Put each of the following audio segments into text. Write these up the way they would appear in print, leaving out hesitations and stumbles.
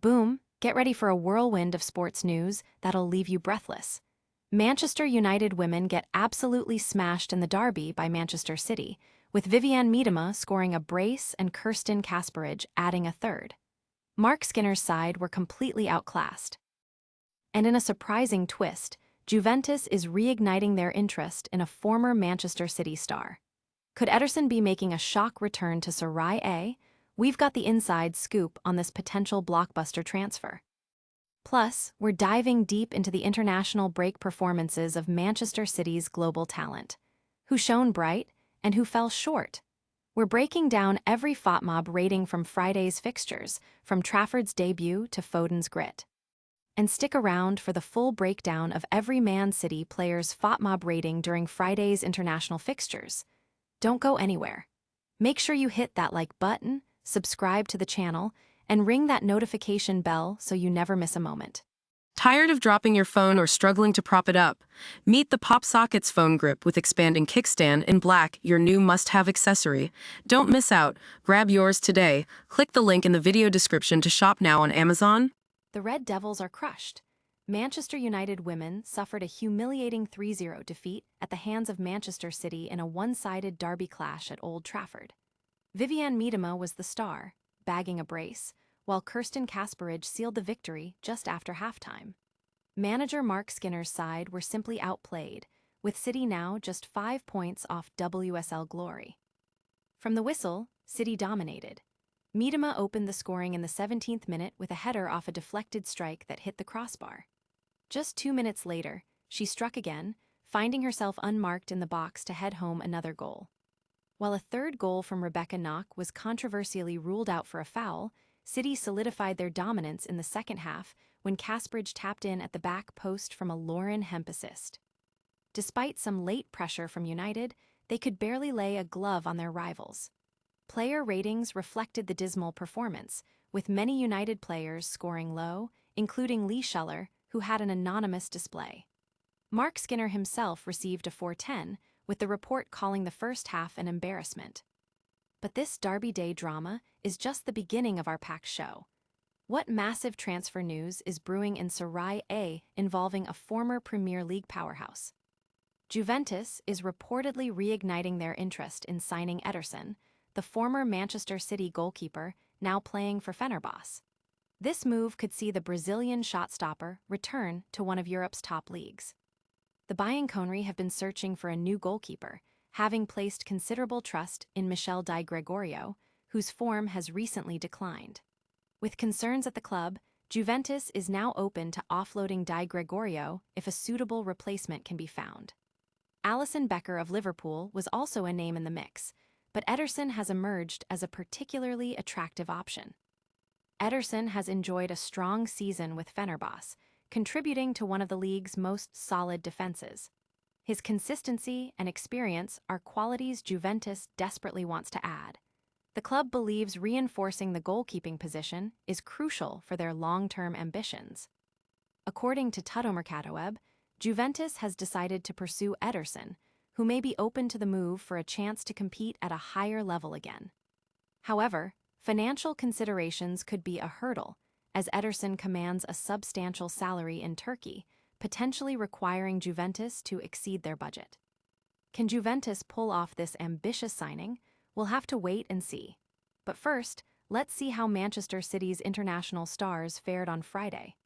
Boom, get ready for a whirlwind of sports news that'll leave you breathless. Manchester United women get absolutely smashed in the derby by Manchester City, with Vivianne Miedema scoring a brace and Kirsten Kasperaj adding a third. Mark Skinner's side were completely outclassed. And in a surprising twist, Juventus is reigniting their interest in a former Manchester City star. Could Ederson be making a shock return to Serie A? We've got the inside scoop on this potential blockbuster transfer. Plus, we're diving deep into the international break performances of Manchester City's global talent, who shone bright and who fell short. We're breaking down every Fotmob rating from Friday's fixtures, from Trafford's debut to Foden's grit. And stick around for the full breakdown of every Man City player's Fotmob rating during Friday's international fixtures. Don't go anywhere. Make sure you hit that like button, subscribe to the channel, and ring that notification bell so you never miss a moment. Tired of dropping your phone or struggling to prop it up? Meet the Pop Sockets phone grip with expanding kickstand in black, your new must-have accessory. Don't miss out. Grab yours today. Click the link in the video description to shop now on Amazon. The Red Devils are crushed. Manchester United women suffered a humiliating 3-0 defeat at the hands of Manchester City in a one-sided derby clash at Old Trafford. Vivianne Miedema was the star, bagging a brace, while Kirsten Kasperaj sealed the victory just after halftime. Manager Mark Skinner's side were simply outplayed, with City now just 5 points off WSL glory. From the whistle, City dominated. Miedema opened the scoring in the 17th minute with a header off a deflected strike that hit the crossbar. Just 2 minutes later, she struck again, finding herself unmarked in the box to head home another goal. While a third goal from Rebecca Knock was controversially ruled out for a foul, City solidified their dominance in the second half when Kasperaj tapped in at the back post from a Lauren Hemp assist. Despite some late pressure from United, they could barely lay a glove on their rivals. Player ratings reflected the dismal performance, with many United players scoring low, including Lee Schuller, who had an anonymous display. Mark Skinner himself received a 410, with the report calling the first half an embarrassment. But this Derby Day drama is just the beginning of our packed show. What massive transfer news is brewing in Serie A involving a former Premier League powerhouse? Juventus is reportedly reigniting their interest in signing Ederson, the former Manchester City goalkeeper now playing for Fenerbahce. This move could see the Brazilian shot-stopper return to one of Europe's top leagues. The Bianconeri have been searching for a new goalkeeper, having placed considerable trust in Michel Di Gregorio, whose form has recently declined. With concerns at the club, Juventus is now open to offloading Di Gregorio if a suitable replacement can be found. Alisson Becker of Liverpool was also a name in the mix, but Ederson has emerged as a particularly attractive option. Ederson has enjoyed a strong season with Fenerbahce, contributing to one of the league's most solid defenses. His consistency and experience are qualities Juventus desperately wants to add. The club believes reinforcing the goalkeeping position is crucial for their long-term ambitions. According to TUMPED, Juventus has decided to pursue Ederson, who may be open to the move for a chance to compete at a higher level again. However, financial considerations could be a hurdle, as Ederson commands a substantial salary in Turkey, potentially requiring Juventus to exceed their budget. Can Juventus pull off this ambitious signing? We'll have to wait and see. But first, let's see how Manchester City's international stars fared on Friday.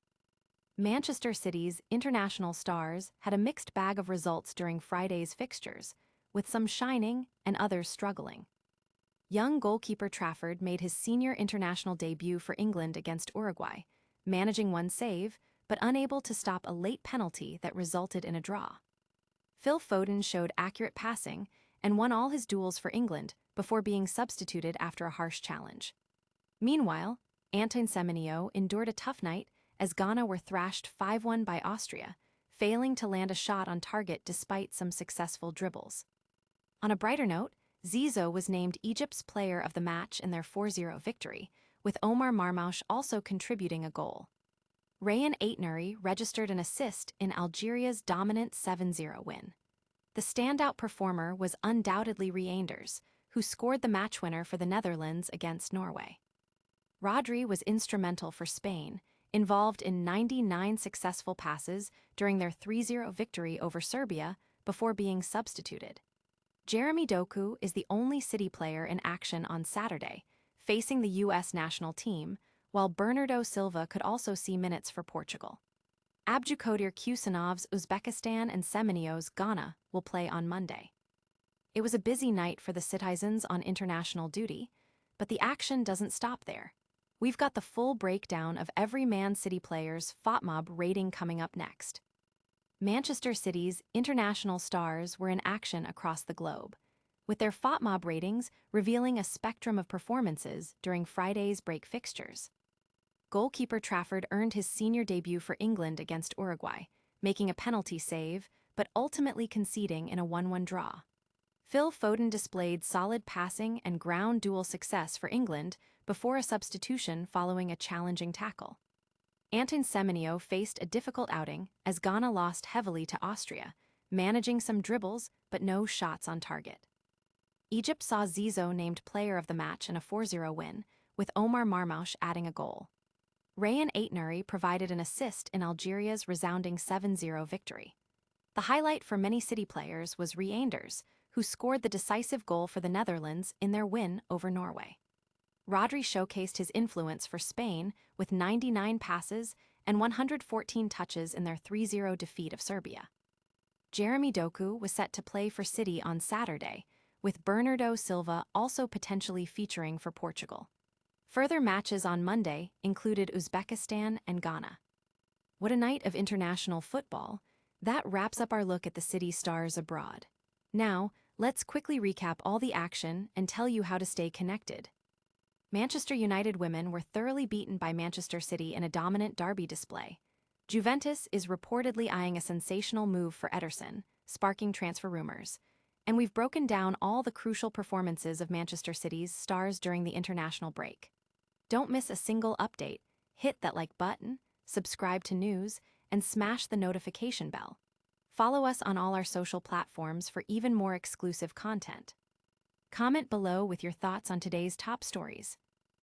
Manchester City's international stars had a mixed bag of results during Friday's fixtures, with some shining and others struggling. Young goalkeeper Trafford made his senior international debut for England against Uruguay, managing one save, but unable to stop a late penalty that resulted in a draw. Phil Foden showed accurate passing and won all his duels for England before being substituted after a harsh challenge. Meanwhile, Antoine Semenyo endured a tough night as Ghana were thrashed 5-1 by Austria, failing to land a shot on target despite some successful dribbles. On a brighter note, Zizou was named Egypt's player of the match in their 4-0 victory, with Omar Marmoush also contributing a goal. Rayan Aitnouri registered an assist in Algeria's dominant 7-0 win. The standout performer was undoubtedly Reignites, who scored the match winner for the Netherlands against Norway. Rodri was instrumental for Spain, involved in 99 successful passes during their 3-0 victory over Serbia before being substituted. Jeremy Doku is the only City player in action on Saturday, facing the U.S. national team, while Bernardo Silva could also see minutes for Portugal. Abdulkadir Kusanov's Uzbekistan and Semenyo's Ghana will play on Monday. It was a busy night for the citizens on international duty, but the action doesn't stop there. We've got the full breakdown of every Man City player's Fotmob rating coming up next. Manchester City's international stars were in action across the globe, with their Fotmob ratings revealing a spectrum of performances during Friday's break fixtures. Goalkeeper Trafford earned his senior debut for England against Uruguay, making a penalty save, but ultimately conceding in a 1-1 draw. Phil Foden displayed solid passing and ground duel success for England before a substitution following a challenging tackle. Antoine Semenyo faced a difficult outing as Ghana lost heavily to Austria, managing some dribbles but no shots on target. Egypt saw Zizou named player of the match in a 4-0 win, with Omar Marmoush adding a goal. Rayan Aitnuri provided an assist in Algeria's resounding 7-0 victory. The highlight for many City players was Reignites, who scored the decisive goal for the Netherlands in their win over Norway. Rodri showcased his influence for Spain with 99 passes and 114 touches in their 3-0 defeat of Serbia. Jeremy Doku was set to play for City on Saturday, with Bernardo Silva also potentially featuring for Portugal. Further matches on Monday included Uzbekistan and Ghana. What a night of international football! That wraps up our look at the City stars abroad. Now, let's quickly recap all the action and tell you how to stay connected. Manchester United women were thoroughly beaten by Manchester City in a dominant derby display. Juventus is reportedly eyeing a sensational move for Ederson, sparking transfer rumors. And we've broken down all the crucial performances of Manchester City's stars during the international break. Don't miss a single update. Hit that like button, subscribe to news, and smash the notification bell. Follow us on all our social platforms for even more exclusive content. Comment below with your thoughts on today's top stories.